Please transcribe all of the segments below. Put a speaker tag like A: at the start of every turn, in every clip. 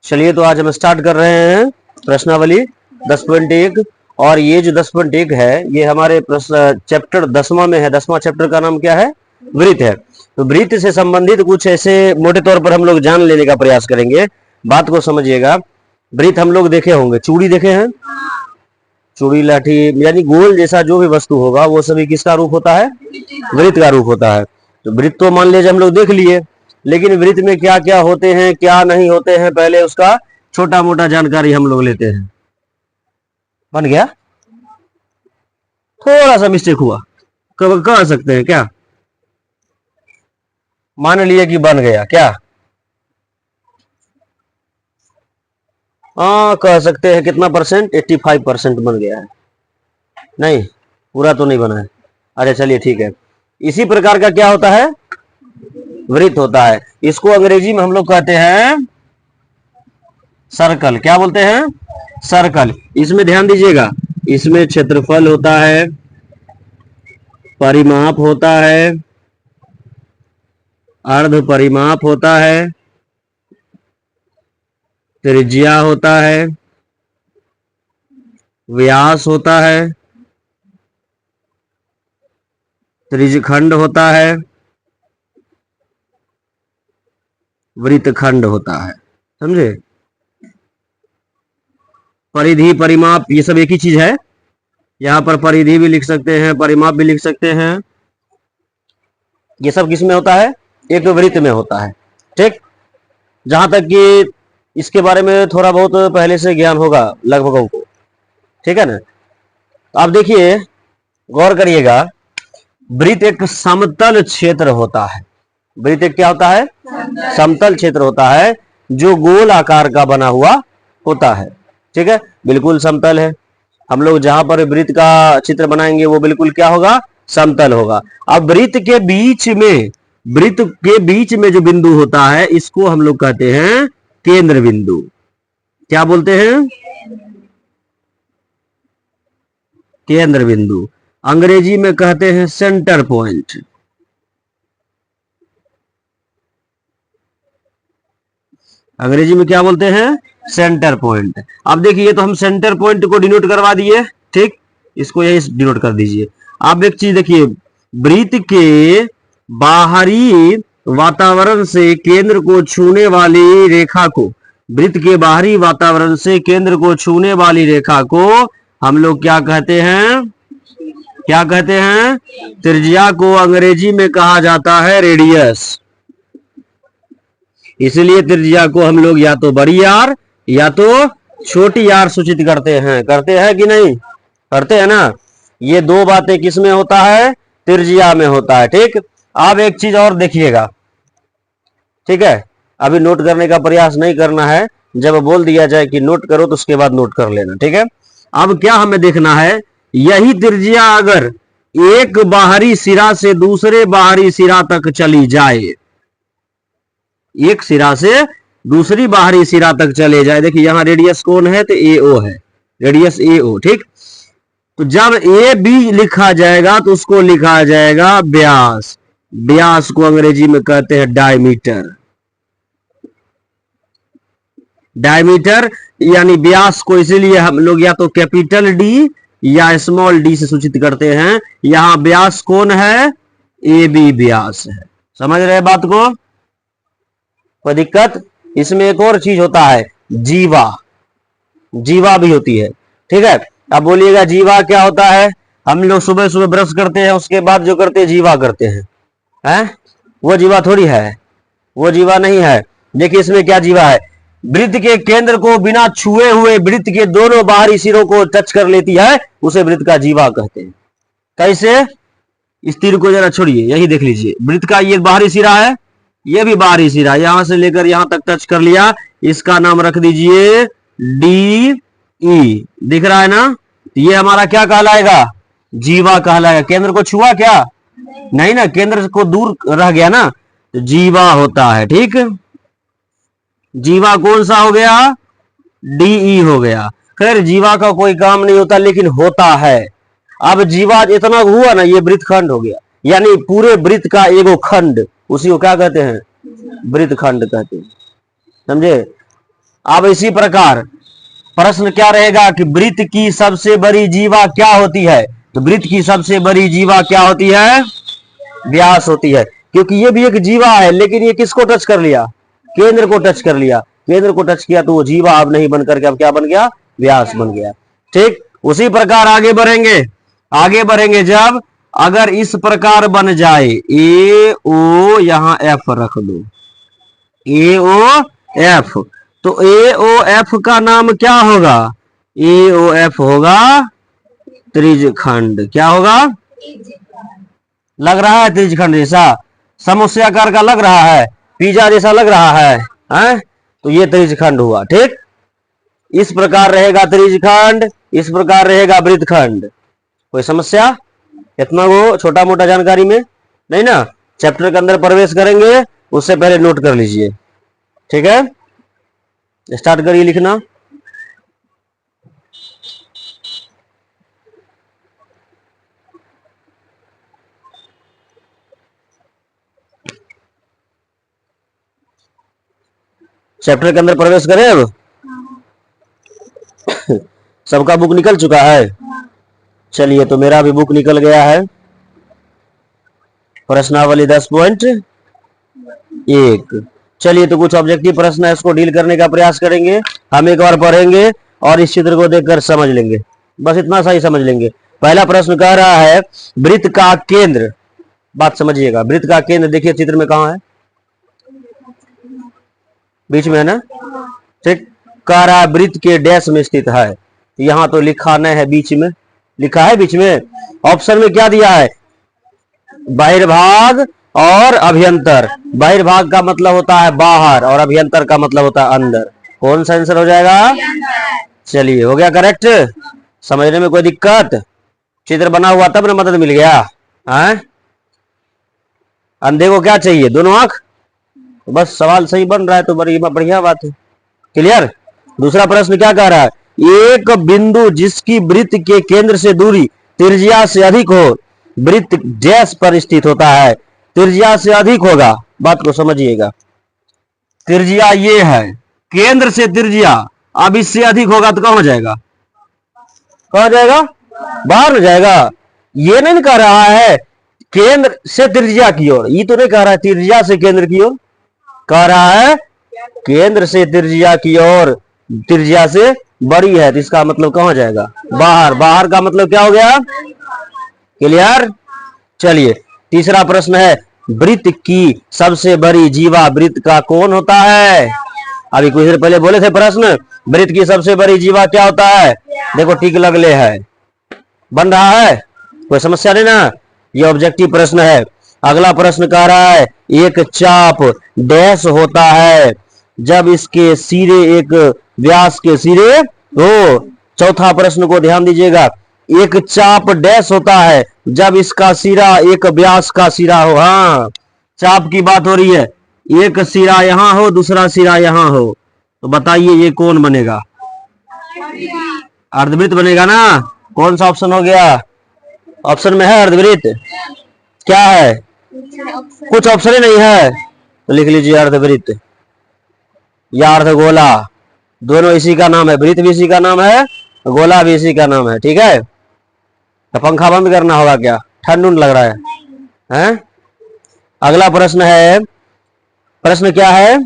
A: चलिए तो आज हम स्टार्ट कर रहे हैं प्रश्नावली 10.1। और ये जो 10.1 है ये हमारे चैप्टर 10वां में है। 10वां चैप्टर का नाम क्या है? वृत्त है। तो वृत्त से संबंधित कुछ ऐसे मोटे तौर पर हम लोग जान लेने का प्रयास करेंगे। बात को समझिएगा। वृत्त हम लोग देखे होंगे, चूड़ी देखे हैं, चूड़ी लाठी यानी गोल जैसा जो भी वस्तु होगा वो सभी किसका रूप होता है? वृत्त का रूप होता है। तो वृत्त तो मान लीजिए हम लोग देख लिए, लेकिन वृत्त में क्या क्या होते हैं क्या नहीं होते हैं पहले उसका छोटा मोटा जानकारी हम लोग लेते हैं। बन गया? थोड़ा सा मिस्टेक हुआ, कह सकते हैं क्या? मान लिया कि बन गया क्या? हाँ कह सकते हैं। कितना परसेंट? 85% बन गया है। नहीं पूरा तो नहीं बना है। अच्छा चलिए ठीक है। इसी प्रकार का क्या होता है? वृत्त होता है। इसको अंग्रेजी में हम लोग कहते हैं सर्कल। क्या बोलते हैं? सर्कल। इसमें ध्यान दीजिएगा, इसमें क्षेत्रफल होता है, परिमाप होता है, अर्ध परिमाप होता है, त्रिज्या होता है, व्यास होता है, त्रिज्यखंड होता है, वृत्तखंड होता है। समझे? परिधि परिमाप ये सब एक ही चीज है। यहां पर परिधि भी लिख सकते हैं, परिमाप भी लिख सकते हैं। ये सब किस में होता है? एक वृत्त में होता है। ठीक, जहां तक कि इसके बारे में थोड़ा बहुत पहले से ज्ञान होगा लगभग को। ठीक है ना? तो आप देखिए, गौर करिएगा, वृत्त एक समतल क्षेत्र होता है। वृत्त एक क्या होता है? समतल क्षेत्र होता है जो गोल आकार का बना हुआ होता है। ठीक है, बिल्कुल समतल है। हम लोग जहां पर वृत्त का चित्र बनाएंगे वो बिल्कुल क्या होगा? समतल होगा। अब वृत्त के बीच में जो बिंदु होता है इसको हम लोग कहते हैं केंद्र बिंदु। क्या बोलते हैं? केंद्र बिंदु। अंग्रेजी में कहते हैं सेंटर पॉइंट। अंग्रेजी में क्या बोलते हैं? Centre point. अब देखिए, ये तो हम सेंटर पॉइंट को डिनोट करवा दिए। ठीक, इसको यही डिनोट कर दीजिए। आप एक चीज देखिए, वृत्त के बाहरी वातावरण से केंद्र को छूने वाली रेखा को, वृत्त के बाहरी वातावरण से केंद्र को छूने वाली रेखा को हम लोग क्या कहते हैं? क्या कहते हैं? त्रिज्या को अंग्रेजी में कहा जाता है रेडियस। इसलिए त्रिज्या को हम लोग या तो बड़ी आर या तो छोटी आर सूचित करते हैं। करते हैं कि नहीं? करते हैं ना? ये दो बातें किस में होता है? त्रिज्या में होता है। ठीक, अब एक चीज और देखिएगा। ठीक है, अभी नोट करने का प्रयास नहीं करना है। जब बोल दिया जाए कि नोट करो तो उसके बाद नोट कर लेना। ठीक है, अब क्या हमें देखना है? यही त्रिज्या अगर एक बाहरी सिरा से दूसरे बाहरी सिरा तक चली जाए, एक सिरा से दूसरी बाहरी सिरा तक चले जाए। देखिए यहां रेडियस कौन है? तो AO है, रेडियस AO। ठीक, तो जब AB लिखा जाएगा तो उसको लिखा जाएगा व्यास। व्यास को अंग्रेजी में कहते हैं डायमीटर। डायमीटर यानी व्यास को इसीलिए हम लोग या तो कैपिटल D या स्मॉल d से सूचित करते हैं। यहां व्यास कौन है? AB व्यास है। समझ रहे बात को? कोई दिक्कत? इसमें एक और चीज होता है, जीवा। जीवा भी होती है। ठीक है, अब बोलिएगा जीवा क्या होता है? हम लोग सुबह सुबह ब्रश करते हैं, उसके बाद जो करते हैं जीवा करते हैं। वो जीवा थोड़ी है, वो जीवा नहीं है। देखिए इसमें क्या जीवा है? वृत्त के केंद्र को बिना छुए हुए वृत्त के दोनों बाहरी सिरों को टच कर लेती है, उसे वृत्त का जीवा कहते हैं। कैसे? इस तीर को जरा छोड़िए, यही देख लीजिए, वृत्त का ये बाहरी सिरा है, ये भी बाहरी सिरा, यहां से लेकर यहां तक टच कर लिया, इसका नाम रख दीजिए डी ई। दिख रहा है ना? ये हमारा क्या कहलाएगा? जीवा कहलाएगा। केंद्र को छुआ क्या? नहीं ना, केंद्र को दूर रह गया ना, तो जीवा होता है। ठीक, जीवा कौन सा हो गया? डीई हो गया। खैर जीवा का कोई काम नहीं होता, लेकिन होता है। अब जीवा इतना हुआ ना, ये वृत्तखंड हो गया, यानी पूरे वृत्त का एगो खंड, उसी को क्या कहते हैं? वृत्तखंड कहते हैं। समझे? अब इसी प्रकार प्रश्न क्या रहेगा कि वृत्त की सबसे बड़ी जीवा क्या होती है? तो वृत्त की सबसे बड़ी जीवा क्या होती है? व्यास होती है, क्योंकि ये भी एक जीवा है, लेकिन ये किसको टच कर लिया? केंद्र को टच कर लिया। केंद्र को टच किया तो वो जीवा अब नहीं बनकर के अब क्या बन गया? व्यास बन गया। ठीक, उसी प्रकार आगे बढ़ेंगे। आगे बढ़ेंगे जब अगर इस प्रकार बन जाए, ए ओ, यहां एफ रख दो, ए ओ एफ, तो ए ओ एफ का नाम क्या होगा? ए ओ एफ होगा त्रिज्यखंड। क्या होगा? लग रहा है त्रिज्यखंड जैसा, समोस्याकार का लग रहा है, पिज्जा जैसा लग रहा है, हैं? तो ये त्रिज्यखंड हुआ। ठीक, इस प्रकार रहेगा त्रिज्यखंड, इस प्रकार रहेगा वृत्तखंड। कोई समस्या इतना वो छोटा मोटा जानकारी में नहीं ना? चैप्टर के अंदर प्रवेश करेंगे उससे पहले नोट कर लीजिए। ठीक है, स्टार्ट करिए लिखना। चैप्टर के अंदर प्रवेश करें अब। सबका बुक निकल चुका है? चलिए, तो मेरा भी बुक निकल गया है। प्रश्नावली 10.1। चलिए, तो कुछ ऑब्जेक्टिव प्रश्न है, इसको डील करने का प्रयास करेंगे। हम एक बार पढ़ेंगे और इस चित्र को देखकर समझ लेंगे, बस इतना सा ही समझ लेंगे। पहला प्रश्न कह रहा है वृत्त का केंद्र, बात समझिएगा, वृत्त का केंद्र देखिए चित्र में कहां है? बीच में है ना? ठीक, कह रहा है वृत्त के डैश में स्थित है, यहां तो लिखा नहीं है, बीच में लिखा है। बीच में ऑप्शन में क्या दिया है? बहिर्भाग और अभ्यंतर। बहिर्भाग का मतलब होता है बाहर और अभ्यंतर का मतलब होता है अंदर। कौन सा आंसर हो जाएगा? चलिए, हो गया करेक्ट। समझने में कोई दिक्कत? चित्र बना हुआ तब ना मदद मिल गया है? अंधे को क्या चाहिए? दोनों आंख। बस सवाल सही बन रहा है तो बड़ी बढ़िया बात है। क्लियर? दूसरा प्रश्न क्या कह रहा है? एक बिंदु जिसकी वृत्त के केंद्र से दूरी त्रिज्या से अधिक हो, वृत्त डैश पर स्थित होता है। त्रिज्या से अधिक होगा, बात को समझिएगा। त्रिज्या ये है, केंद्र से त्रिज्या, अब इससे अधिक होगा तो कहां जाएगा? कहां जाएगा? बाहर हो जाएगा। ये नहीं कह रहा है केंद्र से त्रिज्या की ओर, ये तो नहीं कह रहा है त्रिज्या से केंद्र की ओर, कह रहा है केंद्र से त्रिज्या की ओर, त्रिज्या से बड़ी है, तो इसका मतलब कहां जाएगा? बाहर। बाहर का मतलब क्या हो गया? क्लियर? चलिए, तीसरा प्रश्न है वृत्त की सबसे बड़ी जीवा वृत्त का कौन होता है? अभी कुछ देर पहले बोले थे प्रश्न, वृत्त की सबसे बड़ी जीवा क्या होता है? देखो टिक लगले है, बन रहा है, कोई समस्या नहीं ना? ये ऑब्जेक्टिव प्रश्न है। अगला प्रश्न कह रहा है एक चाप डैश होता है जब इसके सिरे एक व्यास के सिरे हो। चौथा प्रश्न को ध्यान दीजिएगा, एक चाप डैश होता है जब इसका सिरा एक व्यास का सिरा हो। हाँ, चाप की बात हो रही है, एक सिरा यहां हो, दूसरा सिरा यहां हो, तो बताइए ये कौन बनेगा? अर्धवृत्त बनेगा ना? कौन सा ऑप्शन हो गया? ऑप्शन में है अर्धवृत्त। क्या है? कुछ ऑप्शन ही नहीं है, तो लिख लीजिए अर्धवृत्त या अर्धगोला, दोनों इसी का नाम है। वृत्त भी इसी का नाम है, गोला भी इसी का नाम है। ठीक है, तो पंखा बंद करना होगा क्या? ठंड लग रहा है, हैं? अगला प्रश्न है, प्रश्न क्या है?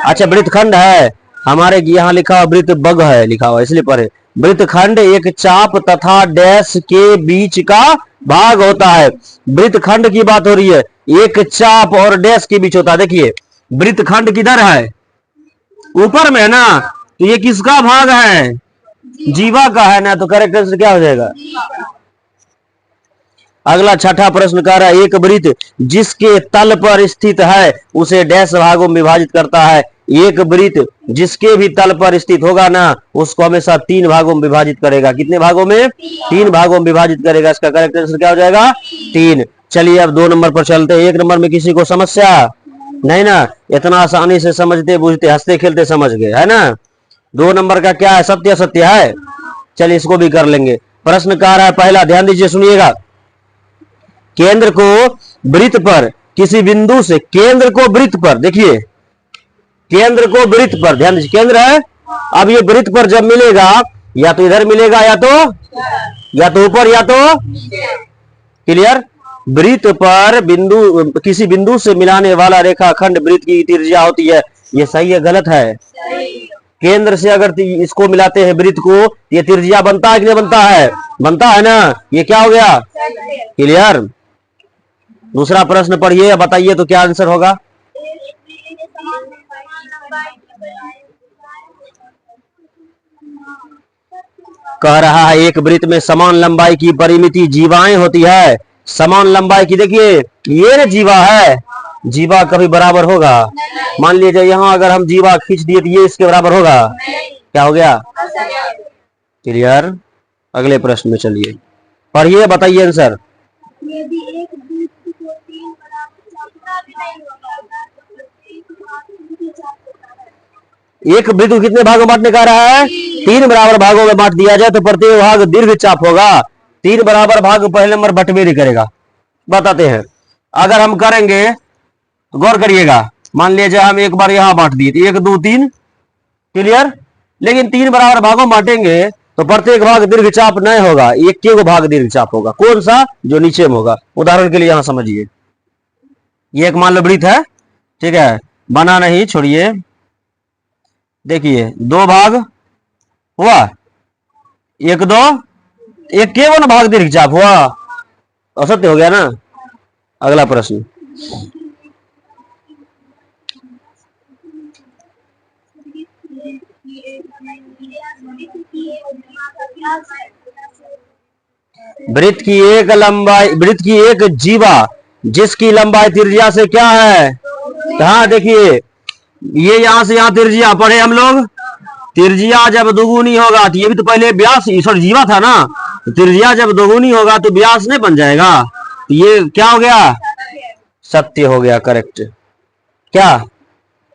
A: अच्छा, वृत्तखंड है, हमारे यहाँ लिखा वृत्त बग है लिखा हुआ, इसलिए पढ़े। वृत्तखंड एक चाप तथा डैश के बीच का भाग होता है। वृत्तखंड की बात हो रही है, एक चाप और डैश के बीच होता है। देखिए वृत्तखंड किधर है? ऊपर में है ना, तो ये किसका भाग है? जीवा का है ना, तो करेक्ट आंसर क्या हो जाएगा? अगला छठा प्रश्न कह रहा है एक वृत्त जिसके तल पर स्थित है उसे डैश भागों में विभाजित करता है। एक वृत्त जिसके भी तल पर स्थित होगा ना उसको हमेशा 3 भागों में विभाजित करेगा। कितने भागों में? 3 भागों में विभाजित करेगा। इसका करेक्ट आंसर क्या हो जाएगा? 3। चलिए अब 2 नंबर पर चलते हैं। 1 नंबर में किसी को समस्या नहीं ना? इतना आसानी से समझते बुझते हंसते खेलते समझ गए है ना? 2 नंबर का क्या है? सत्य सत्य है। चलिए इसको भी कर लेंगे। प्रश्न कह रहा है पहला, ध्यान दीजिए सुनिएगा। केंद्र को वृत्त पर किसी बिंदु से, केंद्र को वृत्त पर, देखिए केंद्र को वृत्त पर, ध्यान दीजिए केंद्र है। अब ये वृत्त पर जब मिलेगा या तो इधर मिलेगा या तो ऊपर या तो क्लियर। वृत्त पर बिंदु, किसी बिंदु से मिलाने वाला रेखाखंड वृत्त की त्रिज्या होती है। ये सही है गलत है? केंद्र से अगर इसको मिलाते हैं वृत्त को, ये त्रिज्या बनता है कि नहीं बनता है? बनता है ना? ये क्या हो गया? क्लियर। दूसरा प्रश्न पढ़िए, बताइए तो क्या आंसर होगा? कह रहा है एक वृत्त में समान लंबाई की परिमिति जीवाएं होती है। समान लंबाई की, देखिए ये ना जीवा है, जीवा कभी बराबर होगा? मान लीजिए यहां अगर हम जीवा खींच दिए तो ये इसके बराबर होगा? क्या हो गया? क्लियर। अगले प्रश्न में चलिए, पढ़िए, बताइए आंसर। एक वृत्त को कितने भागों में बांटने का रहा है? 3 बराबर भागों में बांट दिया जाए तो प्रत्येक भाग दीर्घ चाप होगा। 3 बराबर भाग पहले नंबर बंटवारा करेगा। बताते हैं, अगर हम करेंगे तो गौर करिएगा। मान लीजिए हम एक बार यहां बांट दिए 1 2 3, क्लियर। लेकिन 3 बराबर भागों में बांटेंगे तो प्रत्येक भाग दीर्घ चाप नहीं होगा, एक के भाग दीर्घ चाप होगा। कौन सा? जो नीचे में होगा। उदाहरण के लिए यहां समझिए, ये एक मान लो वृत्त है, ठीक है, बना नहीं, छोड़िए। देखिए 2 भाग हुआ, 1 2, एक केवल भाग दीर्घ चाप हुआ, असत्य हो गया ना? अगला प्रश्न, वृत्त की एक लंबाई, वृत्त की एक जीवा जिसकी लंबाई त्रिज्या से क्या है? हाँ देखिए, ये यहां से यहां त्रिज्या पढ़े हम लोग। त्रिज्या जब दोगुनी होगा तो ये भी तो पहले व्यास सॉरी जीवा था ना, तो त्रिज्या जब दोगुनी होगा तो व्यास नहीं बन जाएगा? तो ये क्या हो गया? सत्य हो गया, करेक्ट। क्या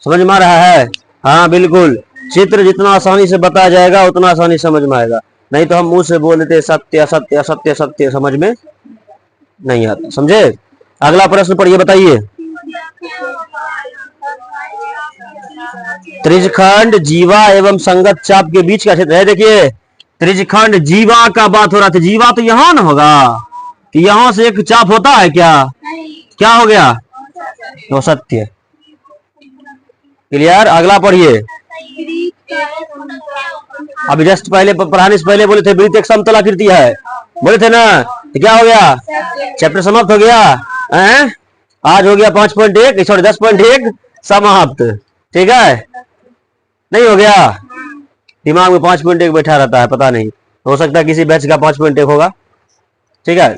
A: समझ में आ रहा है? हाँ बिल्कुल। चित्र जितना आसानी से बताया जाएगा उतना आसानी समझ में आएगा, नहीं तो हम मुंह से बोल देते सत्य सत्य सत्य सत्य, समझ में नहीं आता। समझे? अगला प्रश्न पढ़िए, बताइए। त्रिज्यखंड जीवा एवं संगत चाप के बीच का क्षेत्र है। देखिए त्रिज्यखंड जीवा का बात हो रहा था, जीवा तो यहां ना होगा कि यहां से एक चाप होता है क्या? क्या हो गया? तो सत्य। क्लियर। अगला पढ़िए। अभी जस्ट पहले पढ़ाने से पहले बोले थे वृत्त एक समतलाकृति है, बोले थे ना, तो क्या हो गया? चैप्टर समाप्त हो गया। आज हो गया 5.1 सॉरी 10.1 समाप्त। ठीक है, नहीं हो गया? दिमाग में 5.1 बैठा रहता है, पता नहीं, हो सकता है किसी बैच का 5.1 होगा। ठीक है,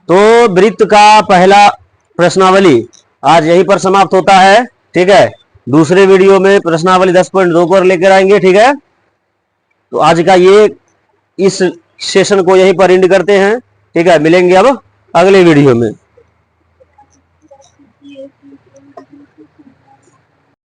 A: तो वृत्त का पहला प्रश्नावली आज यहीं पर समाप्त होता है। ठीक है, दूसरे वीडियो में प्रश्नावली 10.2 पर लेकर आएंगे। ठीक है, तो आज का ये इस सेशन को यहीं पर एंड करते हैं। ठीक है, मिलेंगे अब अगले वीडियो में।